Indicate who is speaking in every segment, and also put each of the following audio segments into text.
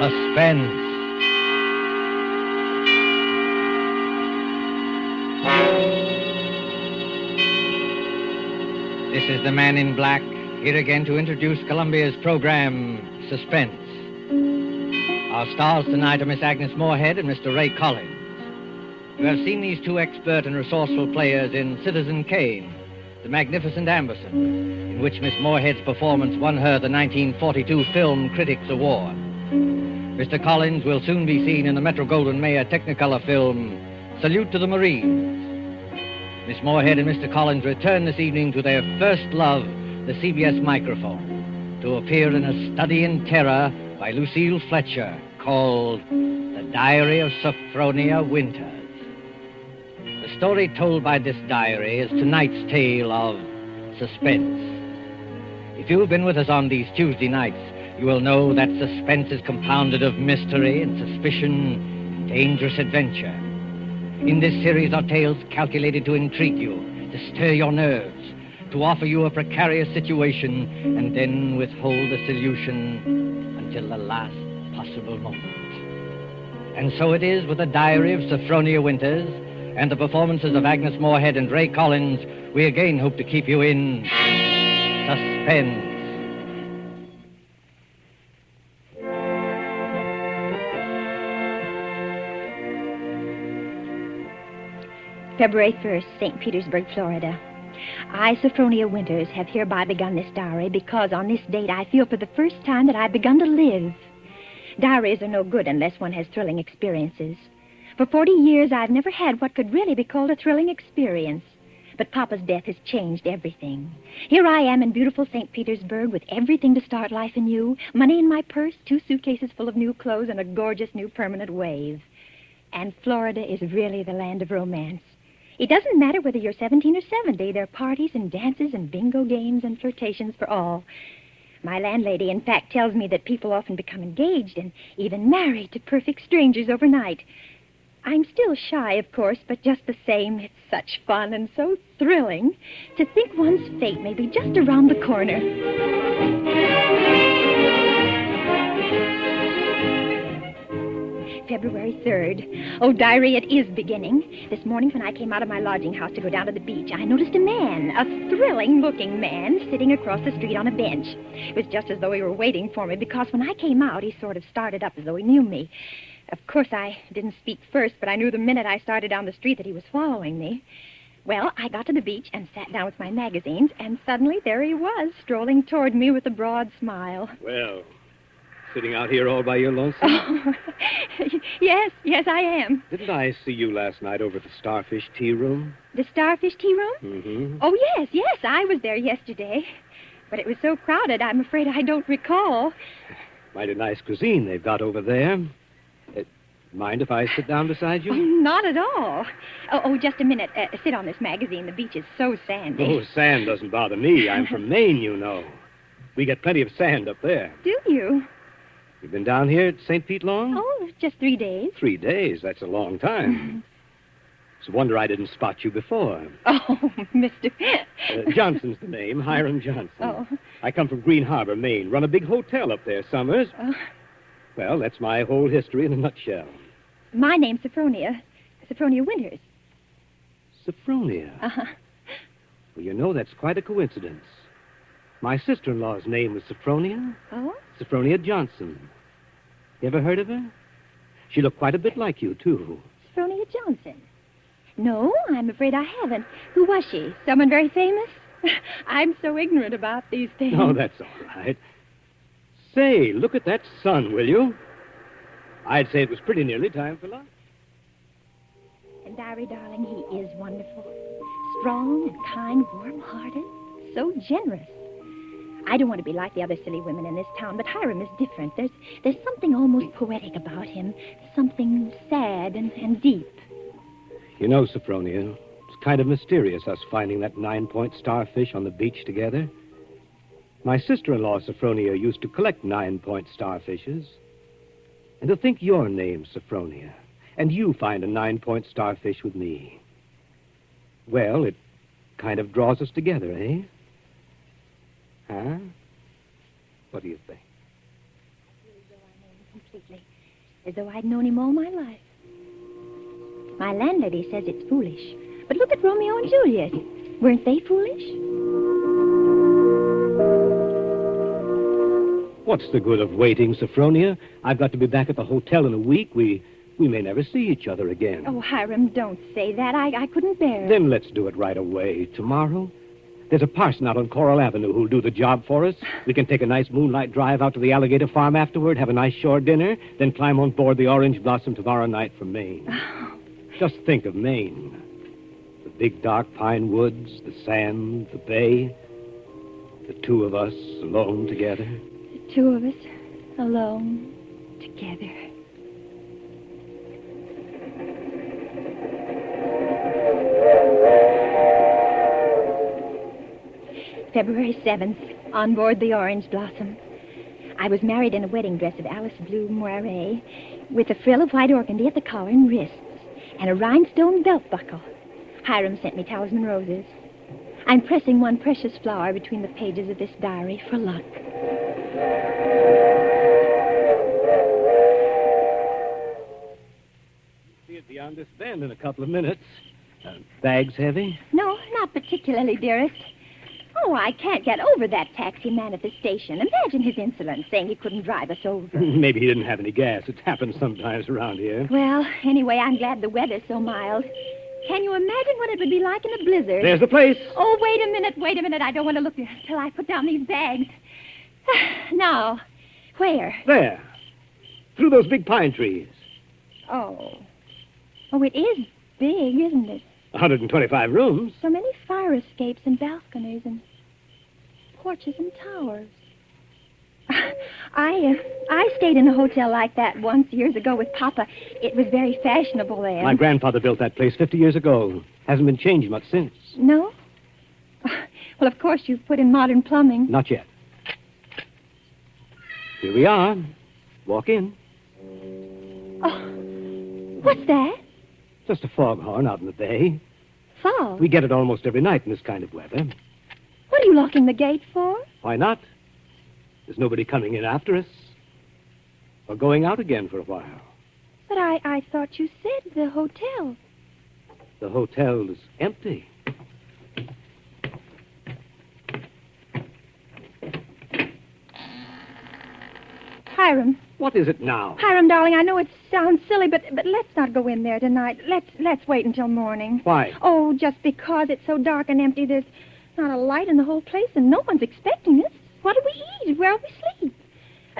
Speaker 1: Suspense. This is the Man in Black, here again to introduce Columbia's program, Suspense. Our stars tonight are Miss Agnes Morehead and Mr. Ray Collins. You have seen these two expert and resourceful players in Citizen Kane, The Magnificent Amberson, in which Miss Morehead's performance won her the 1942 Film Critics Award. Mr. Collins will soon be seen in the Metro-Goldwyn-Mayer Technicolor film, Salute to the Marines. Miss Morehead and Mr. Collins return this evening to their first love, the CBS microphone, to appear in A Study in Terror by Lucille Fletcher, called The Diary of Sophronia Winters. The story told by this diary is tonight's tale of suspense. If you've been with us on these Tuesday nights, you will know that suspense is compounded of mystery and suspicion and dangerous adventure. In this series are tales calculated to intrigue you, to stir your nerves, to offer you a precarious situation, and then withhold the solution until the last possible moment. And so it is with the diary of Sophronia Winters and the performances of Agnes Morehead and Ray Collins. We again hope to keep you in suspense.
Speaker 2: February 1st, St. Petersburg, Florida. I, Sophronia Winters, have hereby begun this diary because on this date I feel for the first time that I've begun to live. Diaries are no good unless one has thrilling experiences. For 40 years, I've never had what could really be called a thrilling experience. But Papa's death has changed everything. Here I am in beautiful St. Petersburg with everything to start life anew, money in my purse, 2 suitcases full of new clothes, and a gorgeous new permanent wave. And Florida is really the land of romance. It doesn't matter whether you're 17 or 70. There are parties and dances and bingo games and flirtations for all. My landlady, in fact, tells me that people often become engaged and even married to perfect strangers overnight. I'm still shy, of course, but just the same, it's such fun and so thrilling to think one's fate may be just around the corner. February 3rd. Oh, diary, it is beginning. This morning when I came out of my lodging house to go down to the beach, I noticed a man, a thrilling-looking man, sitting across the street on a bench. It was just as though he were waiting for me, because when I came out, he sort of started up as though he knew me. Of course, I didn't speak first, but I knew the minute I started down the street that he was following me. Well, I got to the beach and sat down with my magazines, and suddenly there he was, strolling toward me with a broad smile.
Speaker 3: Well, sitting out here all by your lonesome?
Speaker 2: Oh, yes, I am.
Speaker 3: Didn't I see you last night over at the Starfish Tea Room?
Speaker 2: The Starfish Tea Room?
Speaker 3: Mm-hmm.
Speaker 2: Oh, yes, I was there yesterday. But it was so crowded, I'm afraid I don't recall.
Speaker 3: Mighty nice cuisine they've got over there. Mind if I sit down beside you?
Speaker 2: Oh, not at all. Oh, just a minute. Sit on this magazine. The beach is so sandy.
Speaker 3: Oh, sand doesn't bother me. I'm from Maine, you know. We get plenty of sand up there.
Speaker 2: Do you?
Speaker 3: You've been down here at St. Pete long?
Speaker 2: Oh, just 3 days.
Speaker 3: 3 days? That's a long time. It's a wonder I didn't spot you before.
Speaker 2: Oh, Mr.
Speaker 3: Johnson's the name, Hiram Johnson.
Speaker 2: Oh.
Speaker 3: I come from Green Harbor, Maine. Run a big hotel up there summers.
Speaker 2: Oh.
Speaker 3: Well, that's my whole history in a nutshell.
Speaker 2: My name's Sophronia. Sophronia Winters.
Speaker 3: Sophronia?
Speaker 2: Uh-huh.
Speaker 3: Well, you know, that's quite a coincidence. My sister-in-law's name was Sophronia.
Speaker 2: Oh?
Speaker 3: Sophronia Johnson. You ever heard of her? She looked quite a bit like you, too.
Speaker 2: Sophronia Johnson? No, I'm afraid I haven't. Who was she? Someone very famous? I'm so ignorant about these things.
Speaker 3: Oh, that's all right. Say, look at that sun, will you? I'd say it was pretty nearly time for lunch.
Speaker 2: And Diary, darling, he is wonderful. Strong and kind, warm-hearted, so generous. I don't want to be like the other silly women in this town, but Hiram is different. There's something almost poetic about him, something sad and deep.
Speaker 3: You know, Sophronia, it's kind of mysterious, us finding that 9-point starfish on the beach together. My sister-in-law, Sophronia, used to collect 9-point starfishes. And to think your name's Sophronia, and you find a 9-point starfish with me. Well, it kind of draws us together, eh? Huh? What do you think?
Speaker 2: completely, as though I'd known him all my life. My landlady says it's foolish, but look at Romeo and Juliet. Weren't they foolish?
Speaker 3: What's the good of waiting, Sophronia? I've got to be back at the hotel in a week. We may never see each other again.
Speaker 2: Oh, Hiram, don't say that. I couldn't bear it.
Speaker 3: Then let's do it right away. Tomorrow? There's a parson out on Coral Avenue who'll do the job for us. We can take a nice moonlight drive out to the Alligator Farm afterward, have a nice shore dinner, then climb on board the Orange Blossom tomorrow night from Maine.
Speaker 2: Oh.
Speaker 3: Just think of Maine. The big dark pine woods, the sand, the bay. The two of us alone together.
Speaker 2: The two of us alone together. February 7th, on board the Orange Blossom. I was married in a wedding dress of Alice blue moire, with a frill of white organdy at the collar and wrists, and a rhinestone belt buckle. Hiram sent me talisman roses. I'm pressing one precious flower between the pages of this diary for luck.
Speaker 3: See it beyond this bend in a couple of minutes. Bags heavy?
Speaker 2: No, not particularly, dearest. Oh, I can't get over that taxi man at the station. Imagine his insolence, saying he couldn't drive us over.
Speaker 3: Maybe he didn't have any gas. It happens sometimes around here.
Speaker 2: Well, anyway, I'm glad the weather's so mild. Can you imagine what it would be like in a blizzard?
Speaker 3: There's the place.
Speaker 2: Oh, wait a minute. I don't want to look until I put down these bags. Now, where?
Speaker 3: There. Through those big pine trees.
Speaker 2: Oh, it is big, isn't it?
Speaker 3: 125 rooms.
Speaker 2: So many fire escapes and balconies and porches and towers. I stayed in a hotel like that once years ago with Papa. It was very fashionable then.
Speaker 3: My grandfather built that place 50 years ago. Hasn't been changed much since.
Speaker 2: No? Well, of course, you've put in modern plumbing.
Speaker 3: Not yet. Here we are. Walk in.
Speaker 2: Oh, what's that?
Speaker 3: Just a foghorn out in the bay.
Speaker 2: Fog?
Speaker 3: We get it almost every night in this kind of weather.
Speaker 2: What are you locking the gate for?
Speaker 3: Why not? There's nobody coming in after us. Or going out again for a while.
Speaker 2: But I thought you said the hotel.
Speaker 3: The hotel's empty.
Speaker 2: Hiram.
Speaker 3: What is it now?
Speaker 2: Hiram, darling, I know it sounds silly, but let's not go in there tonight. Let's wait until morning.
Speaker 3: Why?
Speaker 2: Oh, just because it's so dark and empty. There's not a light in the whole place, and no one's expecting us. What do we eat? Where'll we sleep?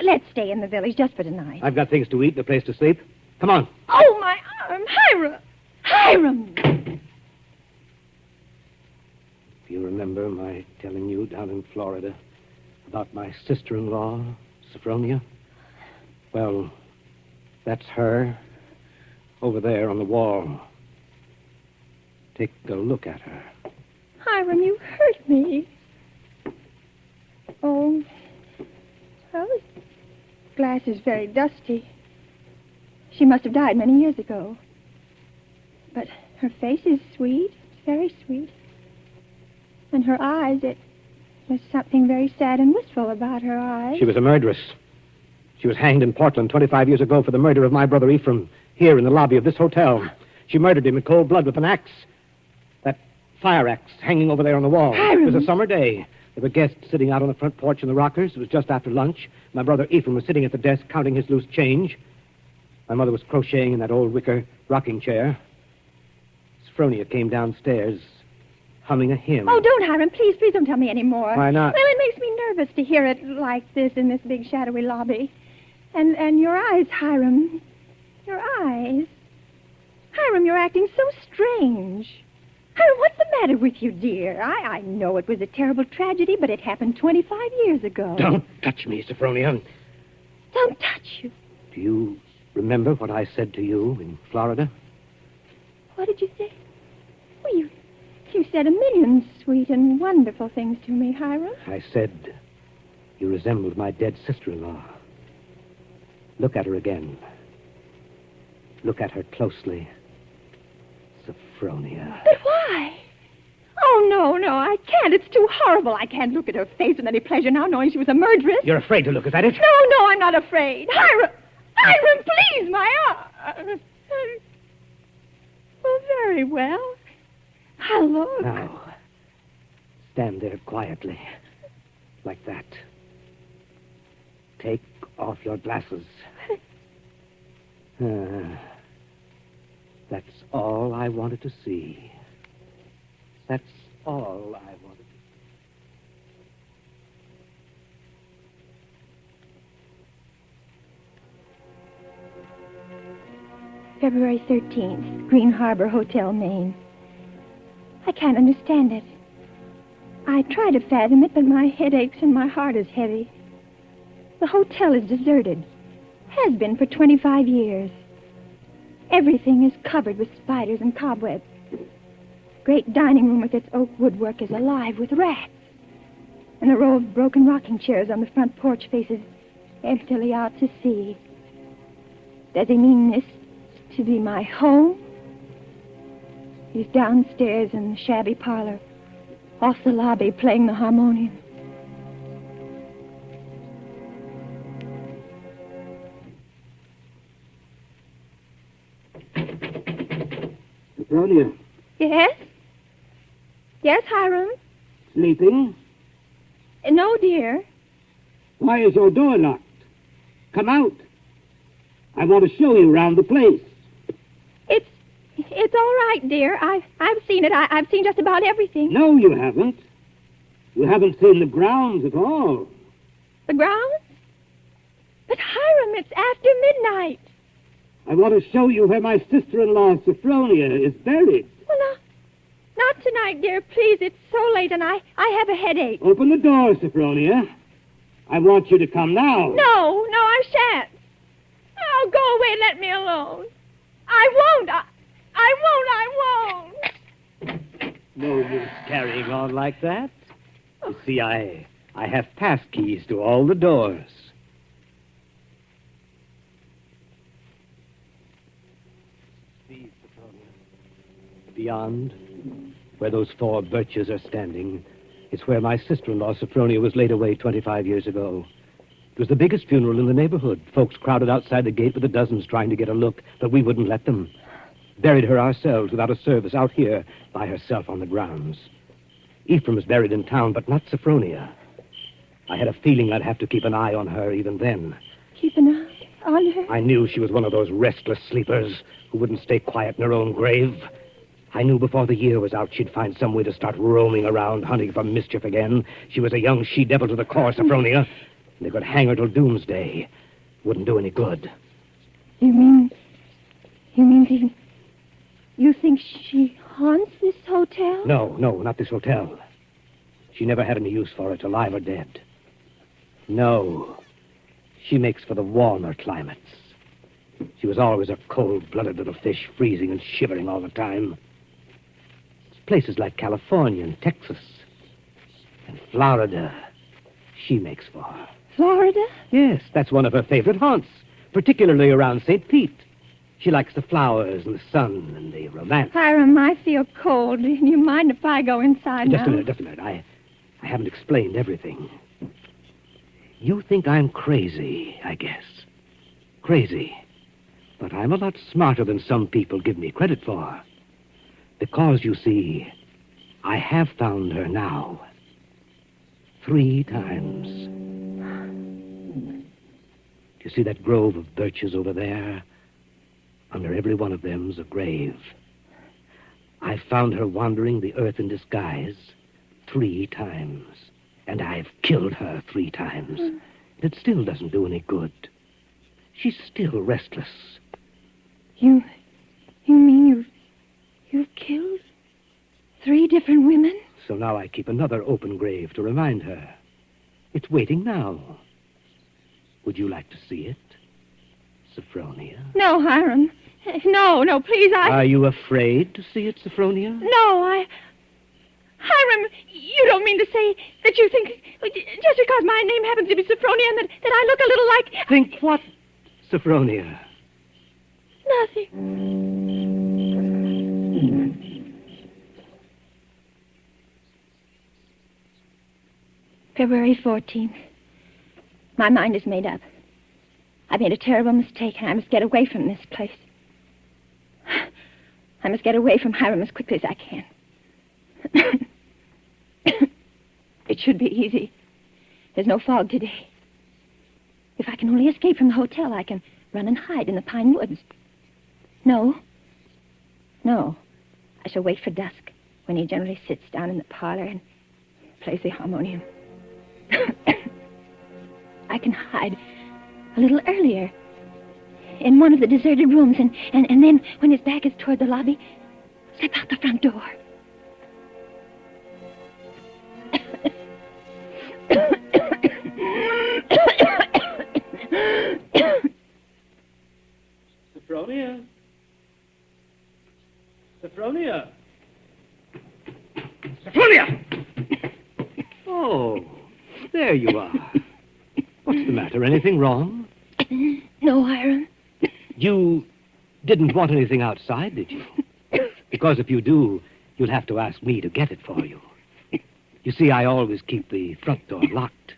Speaker 2: Let's stay in the village just for tonight.
Speaker 3: I've got things to eat and a place to sleep. Come on.
Speaker 2: Oh, my arm. Hiram! Hiram!
Speaker 3: Do you remember my telling you down in Florida about my sister-in-law, Sophronia? Well, that's her over there on the wall. Take a look at her.
Speaker 2: Hiram, you hurt me. Oh, well, this glass is very dusty. She must have died many years ago. But her face is sweet, very sweet. And her eyes, there's something very sad and wistful about her eyes.
Speaker 3: She was a murderess. She was hanged in Portland 25 years ago for the murder of my brother Ephraim, here in the lobby of this hotel. She murdered him in cold blood with an axe. That fire axe hanging over there on the wall.
Speaker 2: Hiram.
Speaker 3: It was a summer day. There were guests sitting out on the front porch in the rockers. It was just after lunch. My brother Ephraim was sitting at the desk counting his loose change. My mother was crocheting in that old wicker rocking chair. Sophronia came downstairs, humming a hymn.
Speaker 2: Oh, don't, Hiram. Please don't tell me any more.
Speaker 3: Why not?
Speaker 2: Well, it makes me nervous to hear it like this in this big shadowy lobby. And your eyes, Hiram. Your eyes. Hiram, you're acting so strange. Hiram, what's the matter with you, dear? I know it was a terrible tragedy, but it happened 25 years ago.
Speaker 3: Don't touch me, Sophronia.
Speaker 2: Don't touch you.
Speaker 3: Do you remember what I said to you in Florida?
Speaker 2: What did you say? Well, you said a million sweet and wonderful things to me, Hiram.
Speaker 3: I said you resembled my dead sister-in-law. Look at her again. Look at her closely. Sophronia.
Speaker 2: But why? Oh, no, I can't. It's too horrible. I can't look at her face with any pleasure now, knowing she was a murderess.
Speaker 3: You're afraid to look at it?
Speaker 2: No, I'm not afraid. Hiram! Hiram, please, my arm. Well, very well. I'll look.
Speaker 3: Now, stand there quietly. Like that. Take off your glasses. That's all I wanted to see. That's all I wanted to see.
Speaker 2: February 13th, Green Harbor Hotel, Maine. I can't understand it. I try to fathom it, but my head aches and my heart is heavy. The hotel is deserted. Has been for 25 years. Everything is covered with spiders and cobwebs. Great dining room with its oak woodwork is alive with rats. And the row of broken rocking chairs on the front porch faces emptily out to sea. Does he mean this to be my home? He's downstairs in the shabby parlor, off the lobby, playing the harmonium.
Speaker 3: Sophronia.
Speaker 2: Yes? Yes, Hiram?
Speaker 3: Sleeping?
Speaker 2: No, dear.
Speaker 3: Why is your door locked? Come out. I want to show you around the place.
Speaker 2: It's all right, dear. I've seen it. I've seen just about everything.
Speaker 3: No, you haven't. You haven't seen the grounds at all.
Speaker 2: The grounds? But, Hiram, it's after midnight.
Speaker 3: I want to show you where my sister-in-law, Sophronia, is buried.
Speaker 2: Well, not tonight, dear. Please, it's so late, and I have a headache.
Speaker 3: Open the door, Sophronia. I want you to come now.
Speaker 2: No, I shan't. Oh, go away and let me alone. I won't. I won't.
Speaker 3: No use carrying on like that. You see, I have pass keys to all the doors. See, Sophronia. Beyond, where those 4 birches are standing, is where my sister-in-law, Sophronia, was laid away 25 years ago. It was the biggest funeral in the neighborhood. Folks crowded outside the gate with the dozens trying to get a look, but we wouldn't let them. Buried her ourselves without a service out here by herself on the grounds. Ephraim is buried in town, but not Sophronia. I had a feeling I'd have to keep an eye on her even then.
Speaker 2: Keep an eye on her?
Speaker 3: I knew she was one of those restless sleepers who wouldn't stay quiet in her own grave. I knew before the year was out she'd find some way to start roaming around, hunting for mischief again. She was a young she-devil to the core, Sophronia. And they could hang her till doomsday. Wouldn't do any good.
Speaker 2: You mean you think she haunts this hotel?
Speaker 3: No, not this hotel. She never had any use for it, alive or dead. No. She makes for the warmer climates. She was always a cold-blooded little fish, freezing and shivering all the time. It's places like California and Texas and Florida she makes for.
Speaker 2: Florida?
Speaker 3: Yes, that's one of her favorite haunts, particularly around St. Pete. She likes the flowers and the sun and the romance.
Speaker 2: Hiram, I feel cold. Do you mind if I go inside
Speaker 3: Just
Speaker 2: now?
Speaker 3: a minute. I haven't explained everything. You think I'm crazy, I guess. Crazy. But I'm a lot smarter than some people give me credit for. Because, you see, I have found her now. 3 times. You see that grove of birches over there? Under every one of them's a grave. I've found her wandering the earth in disguise 3 times. And I've killed her 3 times. It still doesn't do any good. She's still restless.
Speaker 2: You mean you've killed 3 different women?
Speaker 3: So now I keep another open grave to remind her. It's waiting now. Would you like to see it, Sophronia?
Speaker 2: No, Hiram. No, please,
Speaker 3: Are you afraid to see it, Sophronia?
Speaker 2: No, Hiram, you don't mean to say that you think, just because my name happens to be Sophronia, and that I look a little like...
Speaker 3: Think what, Sophronia?
Speaker 2: Nothing. February 14th. My mind is made up. I've made a terrible mistake, and I must get away from this place. I must get away from Hiram as quickly as I can. It should be easy. There's no fog today. If I can only escape from the hotel, I can run and hide in the pine woods. No. I shall wait for dusk, when he generally sits down in the parlor and plays the harmonium. I can hide a little earlier in one of the deserted rooms, and then, when his back is toward the lobby, slip out the front door.
Speaker 3: Sophronia? Sophronia? Sophronia! Oh, there you are. What's the matter? Anything wrong?
Speaker 2: No, Hiram.
Speaker 3: You didn't want anything outside, did you? Because if you do, you'll have to ask me to get it for you. You see, I always keep the front door locked.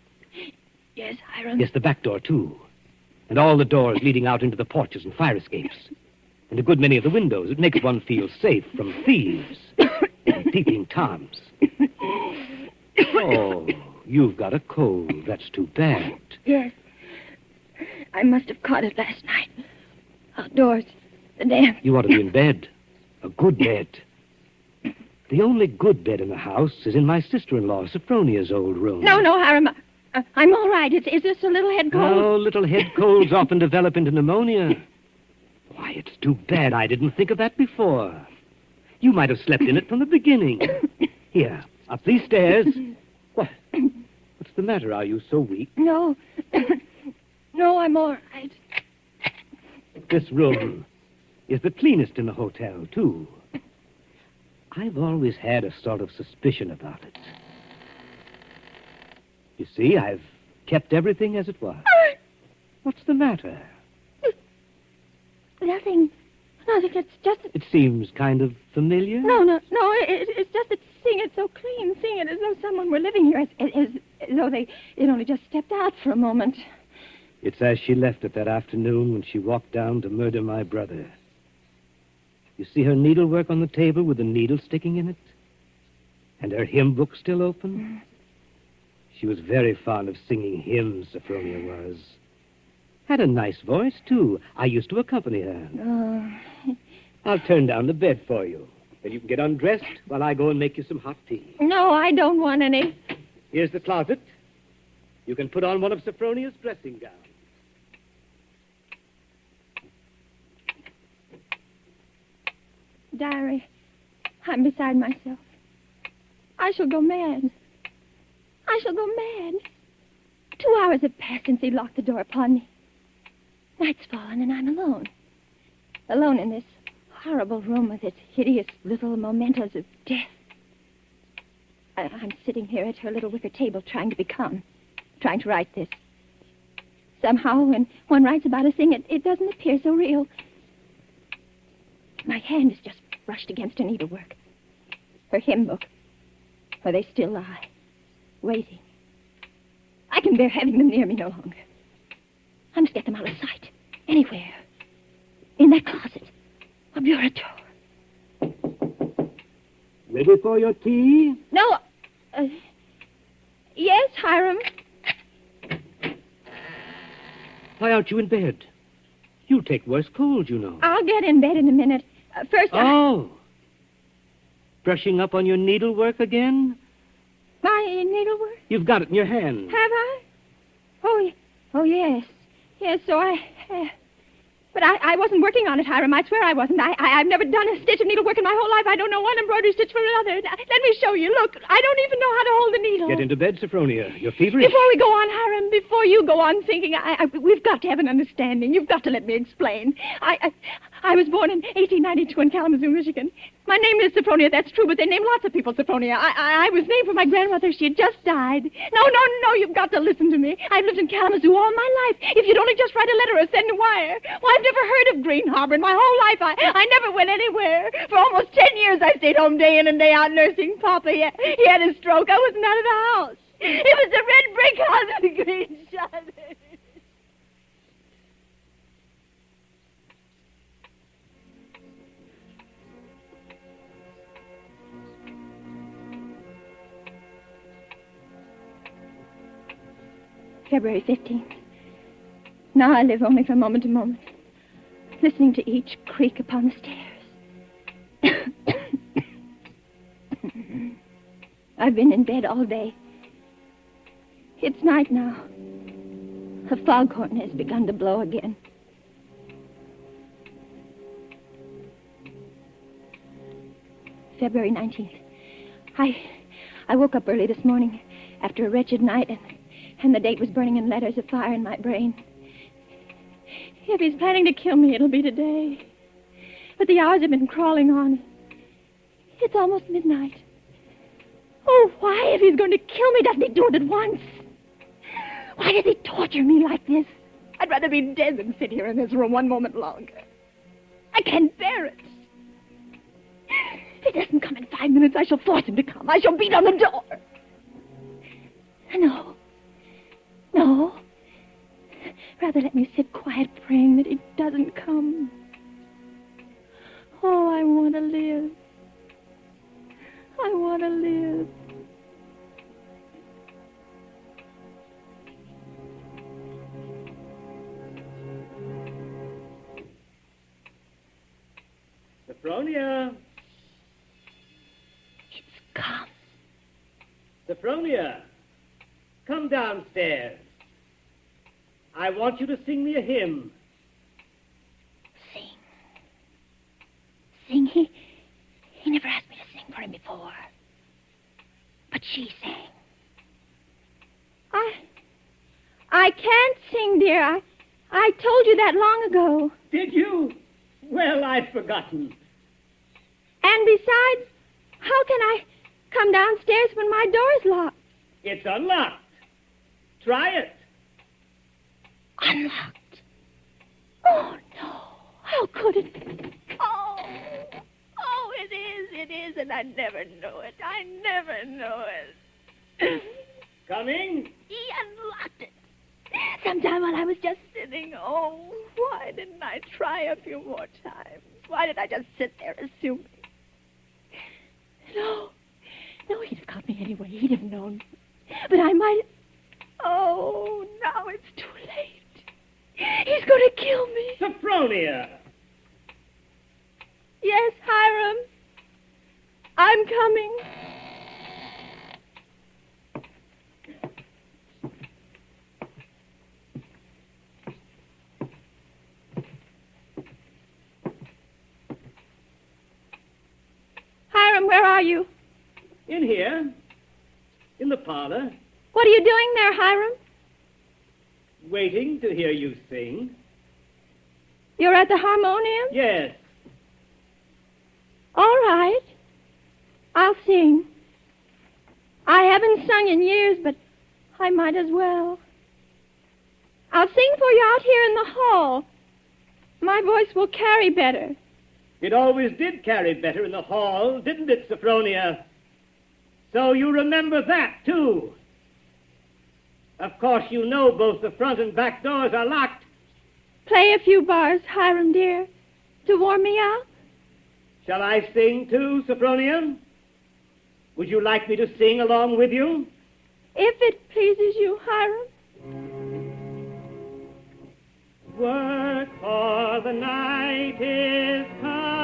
Speaker 2: Yes, Hiram.
Speaker 3: Yes, the back door, too. And all the doors leading out into the porches and fire escapes. And a good many of the windows. It makes one feel safe from thieves and peeping toms. Oh, you've got a cold. That's too bad.
Speaker 2: Yes. I must have caught it last night. Outdoors. The damp.
Speaker 3: You ought to be in bed. A good bed. The only good bed in the house is in my sister-in-law, Sophronia's old room.
Speaker 2: No, Hiram. I'm all right. Is this a little head cold?
Speaker 3: Oh, little head colds often develop into pneumonia. Why, it's too bad I didn't think of that before. You might have slept in it from the beginning. Here, up these stairs. What? What's the matter? Are you so weak?
Speaker 2: No. No, I'm all right.
Speaker 3: This room is the cleanest in the hotel, too. I've always had a sort of suspicion about it. You see, I've kept everything as it was. What's the matter?
Speaker 2: Nothing. It's just...
Speaker 3: It seems kind of familiar.
Speaker 2: No. It's just that seeing it so clean, seeing it as though someone were living here, as though it only just stepped out for a moment.
Speaker 3: It's as she left it that afternoon when she walked down to murder my brother. You see her needlework on the table with the needle sticking in it? And her hymn book still open? She was very fond of singing hymns, Sophronia was. Had a nice voice, too. I used to accompany her.
Speaker 2: Oh.
Speaker 3: I'll turn down the bed for you. Then you can get undressed while I go and make you some hot tea.
Speaker 2: No, I don't want any.
Speaker 3: Here's the closet. You can put on one of Sophronia's dressing gowns.
Speaker 2: Diary, I'm beside myself. I shall go mad. 2 hours have passed since he locked the door upon me. Night's fallen and I'm alone. Alone in this horrible room with its hideous little mementos of death. I'm sitting here at her little wicker table trying to be calm, trying to write this. Somehow, when one writes about a thing, it doesn't appear so real. My hand is just brushed against her needlework. Her hymn book, where they still lie, waiting. I can bear having them near me no longer. I must get them out of sight. Anywhere. In that closet. A bureau drawer.
Speaker 3: Ready for your tea?
Speaker 2: No. Yes, Hiram.
Speaker 3: Why aren't you in bed? You'll take worse cold, you know.
Speaker 2: I'll get in bed in a minute. First,
Speaker 3: Oh. Brushing up on your needlework again?
Speaker 2: My needlework?
Speaker 3: You've got it in your hand.
Speaker 2: Have I? Oh, yes. Yes, so I have. But I wasn't working on it, Hiram. I swear I wasn't. I've never done a stitch of needlework in my whole life. I don't know one embroidery stitch from another. Let me show you. Look, I don't even know how to hold a needle.
Speaker 3: Get into bed, Sophronia. You're feverish.
Speaker 2: Before we go on, Hiram, before you go on thinking, we've got to have an understanding. You've got to let me explain. I was born in 1892 in Kalamazoo, Michigan. My name is Sophronia, that's true, but they name lots of people Sophronia. I was named for my grandmother. She had just died. No, you've got to listen to me. I've lived in Kalamazoo all my life. If you'd only just write a letter or send a wire. Well, I've never heard of Green Harbor in my whole life. I never went anywhere. For almost 10 years, I stayed home day in and day out nursing Papa. He had a stroke. I wasn't out of the house. It was the red brick house with the green shutters. February 15th. Now I live only from moment to moment, listening to each creak upon the stairs. I've been in bed all day. It's night now. The foghorn has begun to blow again. February 19th. I woke up early this morning after a wretched night, and the date was burning in letters of fire in my brain. If he's planning to kill me, it'll be today. But the hours have been crawling on. It's almost midnight. Oh, why, if he's going to kill me, doesn't he do it at once? Why does he torture me like this? I'd rather be dead than sit here in this room one moment longer. I can't bear it. If he doesn't come in 5 minutes, I shall force him to come. I shall beat on the door. No. Rather let me sit quiet praying that he doesn't come. Oh, I want to live. I want to live.
Speaker 3: Sophronia!
Speaker 2: It's come.
Speaker 3: Sophronia! Come downstairs. I want you to sing me a hymn.
Speaker 2: Sing? He never asked me to sing for him before. But she sang. I can't sing, dear. I told you that long ago.
Speaker 3: Did you? Well, I'd forgotten.
Speaker 2: And besides, how can I come downstairs when my door's locked?
Speaker 3: It's unlocked. Try it.
Speaker 2: Unlocked? Oh, no. How could it be? Oh, it is, and I never know it. I never know it.
Speaker 3: Coming?
Speaker 2: He unlocked it. Sometime while I was just sitting. Oh, why didn't I try a few more times? Why did I just sit there assuming? No, he'd have caught me anyway. He'd have known. But I might... Oh, now it's too late. He's going to kill me.
Speaker 3: Sophronia!
Speaker 2: Yes, Hiram. I'm coming. Hiram, where are you?
Speaker 3: In here. In the parlor.
Speaker 2: What are you doing there, Hiram?
Speaker 3: Waiting to hear you sing.
Speaker 2: You're at the harmonium?
Speaker 3: Yes.
Speaker 2: All right. I'll sing. I haven't sung in years, but I might as well. I'll sing for you out here in the hall. My voice will carry better.
Speaker 3: It always did carry better in the hall, didn't it, Sophronia? So you remember that, too. Of course, you know both the front and back doors are locked.
Speaker 2: Play a few bars, Hiram, dear, to warm me up.
Speaker 3: Shall I sing, too, Sophronia? Would you like me to sing along with you?
Speaker 2: If it pleases you, Hiram.
Speaker 3: Work, for the night is coming.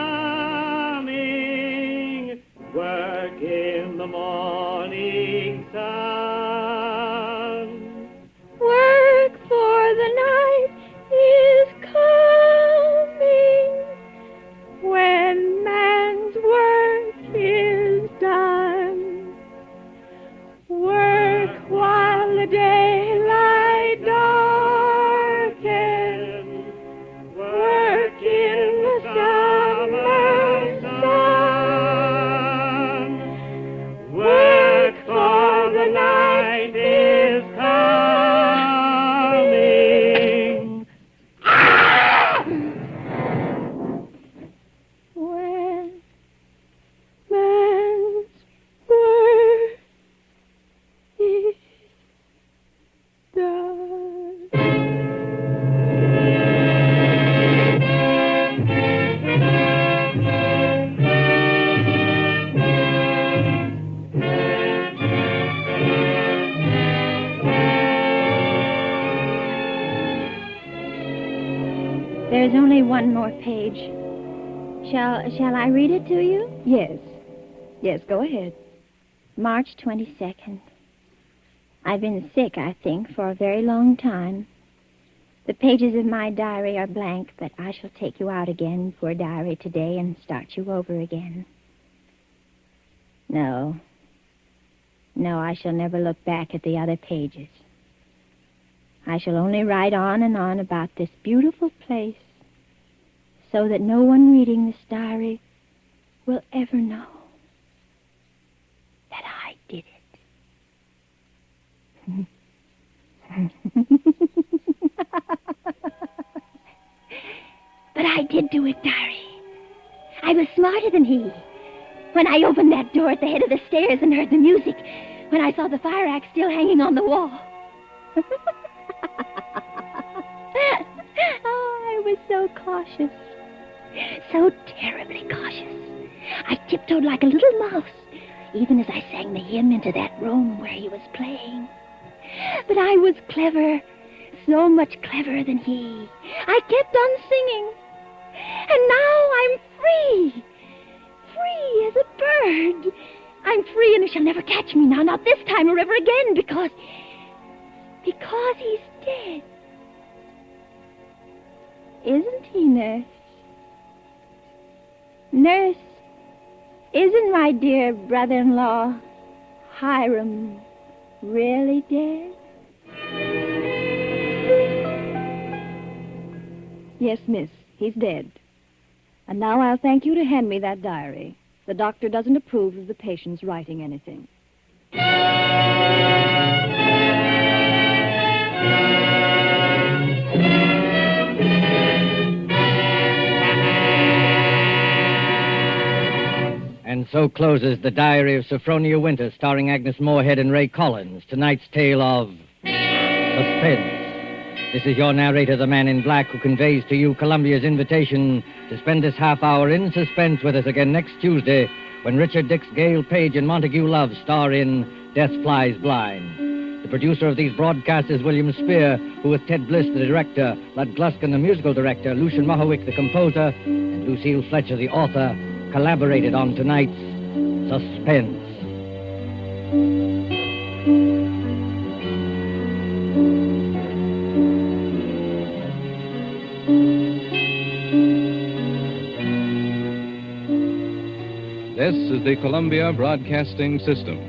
Speaker 3: Work in the morning sun.
Speaker 2: Work, for the night is coming. When man's work is done. Work while the daylight darkens. Work There's only one more page. Shall I read it to you?
Speaker 4: Yes. Yes, go ahead.
Speaker 2: March 22nd. I've been sick, I think, for a very long time. The pages of my diary are blank, but I shall take you out again, poor diary, today and start you over again. No, I shall never look back at the other pages. I shall only write on and on about this beautiful place so that no one reading this diary will ever know that I did it. But I did do it, diary. I was smarter than he. When I opened that door at the head of the stairs and heard the music, when I saw the fire axe still hanging on the wall. Oh, I was so cautious. So terribly cautious. I tiptoed like a little mouse, even as I sang the hymn into that room where he was playing. But I was clever, so much cleverer than he. I kept on singing. And now I'm free. Free as a bird. I'm free and he shall never catch me now, not this time or ever again, because he's dead. Isn't he, Nurse? Nurse, isn't my dear brother-in-law, Hiram, really dead?
Speaker 4: Yes, miss, he's dead. And now I'll thank you to hand me that diary. The doctor doesn't approve of the patient's writing anything.
Speaker 1: And so closes The Diary of Sophronia Winters, starring Agnes Morehead and Ray Collins. Tonight's tale of Suspense. This is your narrator, the Man in Black, who conveys to you Columbia's invitation to spend this half hour in suspense with us again next Tuesday, when Richard Dix, Gail Page, and Montague Love star in Death Flies Blind. The producer of these broadcasts is William Spear, who with Ted Bliss, the director, Lud Gluskin, the musical director, Lucian Mohowick, the composer, and Lucille Fletcher, the author, collaborated on tonight's Suspense.
Speaker 5: This is the Columbia Broadcasting System.